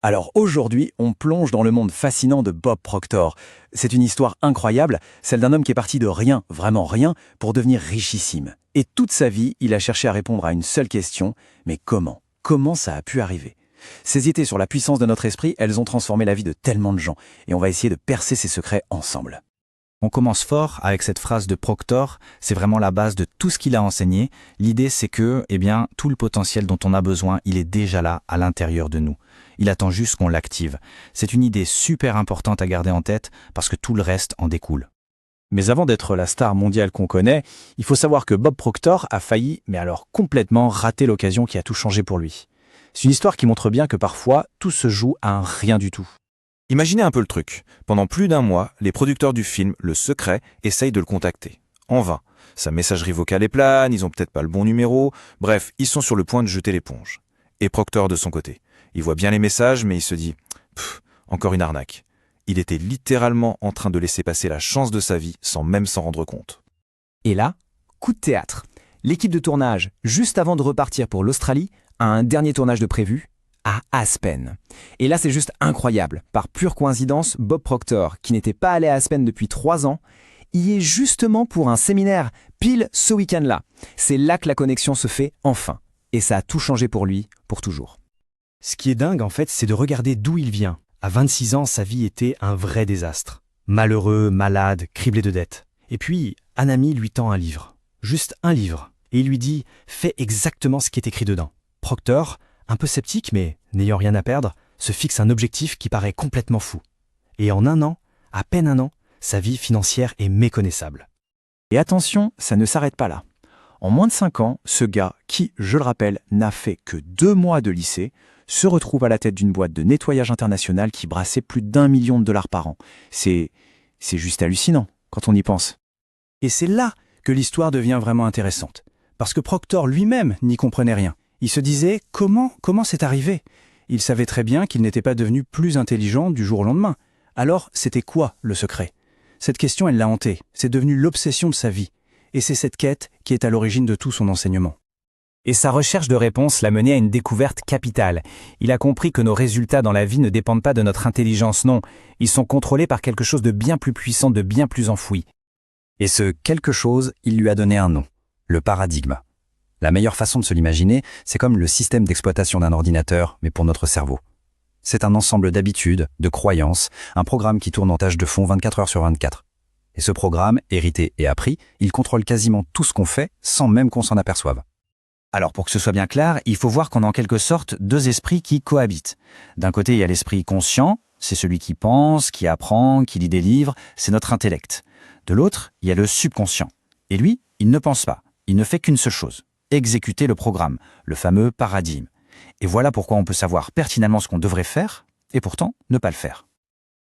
Alors aujourd'hui, on plonge dans le monde fascinant de Bob Proctor. C'est une histoire incroyable, celle d'un homme qui est parti de rien, vraiment rien, pour devenir richissime. Et toute sa vie, il a cherché à répondre à une seule question, mais comment? Comment ça a pu arriver? Ces idées sur la puissance de notre esprit, elles ont transformé la vie de tellement de gens, et on va essayer de percer ces secrets ensemble. On commence fort avec cette phrase de Proctor, c'est vraiment la base de tout ce qu'il a enseigné. L'idée c'est que, tout le potentiel dont on a besoin, il est déjà là, à l'intérieur de nous. Il attend juste qu'on l'active. C'est une idée super importante à garder en tête parce que tout le reste en découle. Mais avant d'être la star mondiale qu'on connaît, il faut savoir que Bob Proctor a failli, mais alors complètement, rater l'occasion qui a tout changé pour lui. C'est une histoire qui montre bien que parfois, tout se joue à un rien du tout. Imaginez un peu le truc. Pendant plus d'un mois, les producteurs du film Le Secret essayent de le contacter. En vain. Sa messagerie vocale est plane, ils ont peut-être pas le bon numéro. Bref, ils sont sur le point de jeter l'éponge. Et Proctor de son côté. Il voit bien les messages, mais il se dit « encore une arnaque ». Il était littéralement en train de laisser passer la chance de sa vie sans même s'en rendre compte. Et là, coup de théâtre. L'équipe de tournage, juste avant de repartir pour l'Australie, a un dernier tournage de prévu à Aspen. Et là, c'est juste incroyable. Par pure coïncidence, Bob Proctor, qui n'était pas allé à Aspen depuis 3 ans, y est justement pour un séminaire, pile ce week-end-là. C'est là que la connexion se fait enfin. Et ça a tout changé pour lui, pour toujours. Ce qui est dingue, en fait, c'est de regarder d'où il vient. À 26 ans, sa vie était un vrai désastre. Malheureux, malade, criblé de dettes. Et puis, un ami lui tend un livre. Juste un livre. Et il lui dit « Fais exactement ce qui est écrit dedans ». Proctor, un peu sceptique, mais n'ayant rien à perdre, se fixe un objectif qui paraît complètement fou. Et en un an, à peine un an, sa vie financière est méconnaissable. Et attention, ça ne s'arrête pas là. En moins de 5 ans, ce gars, qui, je le rappelle, n'a fait que 2 mois de lycée, se retrouve à la tête d'une boîte de nettoyage international qui brassait plus d'1 million de dollars par an. C'est juste hallucinant, quand on y pense. Et c'est là que l'histoire devient vraiment intéressante. Parce que Proctor lui-même n'y comprenait rien. Il se disait « Comment c'est arrivé ?» Il savait très bien qu'il n'était pas devenu plus intelligent du jour au lendemain. Alors, c'était quoi le secret? Cette question, elle l'a hanté. C'est devenu l'obsession de sa vie. Et c'est cette quête qui est à l'origine de tout son enseignement. Et sa recherche de réponse l'a mené à une découverte capitale. Il a compris que nos résultats dans la vie ne dépendent pas de notre intelligence, non. Ils sont contrôlés par quelque chose de bien plus puissant, de bien plus enfoui. Et ce quelque chose, il lui a donné un nom, le paradigme. La meilleure façon de se l'imaginer, c'est comme le système d'exploitation d'un ordinateur, mais pour notre cerveau. C'est un ensemble d'habitudes, de croyances, un programme qui tourne en tâche de fond 24 heures sur 24. Et ce programme, hérité et appris, il contrôle quasiment tout ce qu'on fait sans même qu'on s'en aperçoive. Alors pour que ce soit bien clair, il faut voir qu'on a en quelque sorte 2 esprits qui cohabitent. D'un côté, il y a l'esprit conscient, c'est celui qui pense, qui apprend, qui lit des livres, c'est notre intellect. De l'autre, il y a le subconscient. Et lui, il ne pense pas, il ne fait qu'une seule chose, exécuter le programme, le fameux paradigme. Et voilà pourquoi on peut savoir pertinemment ce qu'on devrait faire, et pourtant ne pas le faire.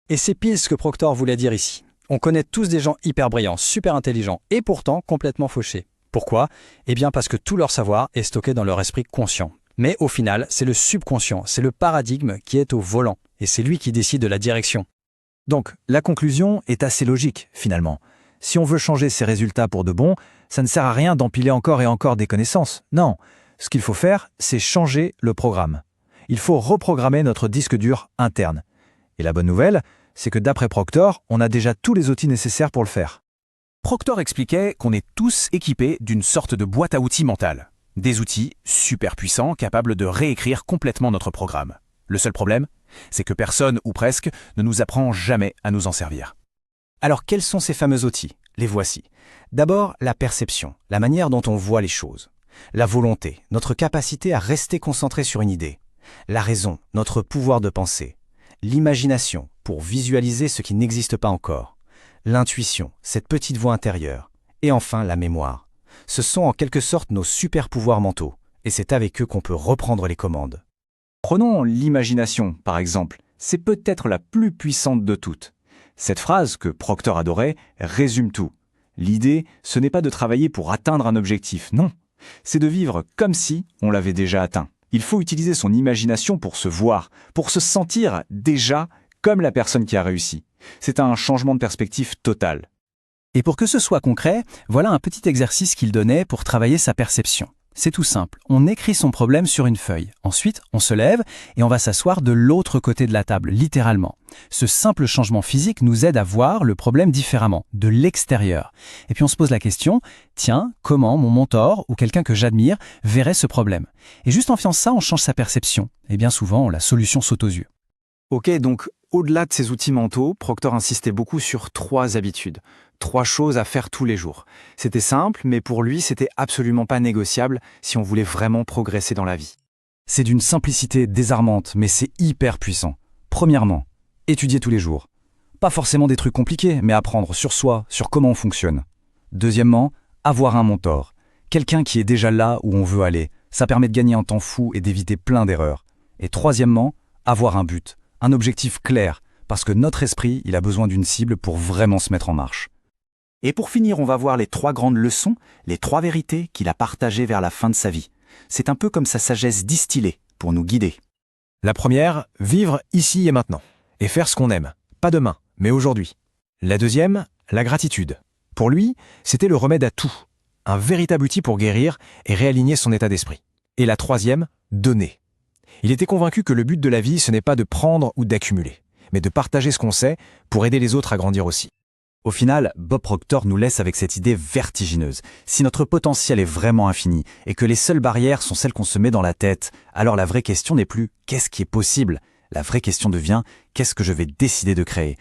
Et c'est pile ce que Proctor voulait dire ici. On connaît tous des gens hyper brillants, super intelligents, et pourtant complètement fauchés. Pourquoi? Eh bien parce que tout leur savoir est stocké dans leur esprit conscient. Mais au final, c'est le subconscient, c'est le paradigme qui est au volant, et c'est lui qui décide de la direction. Donc, la conclusion est assez logique, finalement. Si on veut changer ses résultats pour de bon, ça ne sert à rien d'empiler encore et encore des connaissances. Non, ce qu'il faut faire, c'est changer le programme. Il faut reprogrammer notre disque dur interne. Et la bonne nouvelle, c'est que d'après Proctor, on a déjà tous les outils nécessaires pour le faire. Proctor expliquait qu'on est tous équipés d'une sorte de boîte à outils mentale. Des outils super puissants capables de réécrire complètement notre programme. Le seul problème, c'est que personne, ou presque, ne nous apprend jamais à nous en servir. Alors quels sont ces fameux outils? Les voici. D'abord, la perception, la manière dont on voit les choses. La volonté, notre capacité à rester concentré sur une idée. La raison, notre pouvoir de penser. L'imagination, pour visualiser ce qui n'existe pas encore. L'intuition, cette petite voix intérieure. Et enfin, la mémoire. Ce sont en quelque sorte nos super pouvoirs mentaux. Et c'est avec eux qu'on peut reprendre les commandes. Prenons l'imagination, par exemple. C'est peut-être la plus puissante de toutes. Cette phrase, que Proctor adorait, résume tout. L'idée, ce n'est pas de travailler pour atteindre un objectif, non. C'est de vivre comme si on l'avait déjà atteint. Il faut utiliser son imagination pour se voir, pour se sentir déjà comme la personne qui a réussi. C'est un changement de perspective total. Et pour que ce soit concret, voilà un petit exercice qu'il donnait pour travailler sa perception. C'est tout simple, on écrit son problème sur une feuille. Ensuite, on se lève et on va s'asseoir de l'autre côté de la table, littéralement. Ce simple changement physique nous aide à voir le problème différemment, de l'extérieur. Et puis on se pose la question, tiens, comment mon mentor ou quelqu'un que j'admire verrait ce problème? Et juste en faisant ça, on change sa perception. Et bien souvent, la solution saute aux yeux. Ok, donc au-delà de ces outils mentaux, Proctor insistait beaucoup sur 3 habitudes, 3 choses à faire tous les jours. C'était simple, mais pour lui, c'était absolument pas négociable si on voulait vraiment progresser dans la vie. C'est d'une simplicité désarmante, mais c'est hyper puissant. Premièrement, étudier tous les jours. Pas forcément des trucs compliqués, mais apprendre sur soi, sur comment on fonctionne. Deuxièmement, avoir un mentor. Quelqu'un qui est déjà là où on veut aller. Ça permet de gagner un temps fou et d'éviter plein d'erreurs. Et troisièmement, avoir un but, un objectif clair, parce que notre esprit, il a besoin d'une cible pour vraiment se mettre en marche. Et pour finir, on va voir les 3 grandes leçons, les 3 vérités qu'il a partagées vers la fin de sa vie. C'est un peu comme sa sagesse distillée pour nous guider. La première, vivre ici et maintenant. Et faire ce qu'on aime. Pas demain, mais aujourd'hui. La deuxième, la gratitude. Pour lui, c'était le remède à tout. Un véritable outil pour guérir et réaligner son état d'esprit. Et la troisième, donner. Il était convaincu que le but de la vie, ce n'est pas de prendre ou d'accumuler, mais de partager ce qu'on sait pour aider les autres à grandir aussi. Au final, Bob Proctor nous laisse avec cette idée vertigineuse. Si notre potentiel est vraiment infini et que les seules barrières sont celles qu'on se met dans la tête, alors la vraie question n'est plus « qu'est-ce qui est possible ?» La vraie question devient « qu'est-ce que je vais décider de créer ?»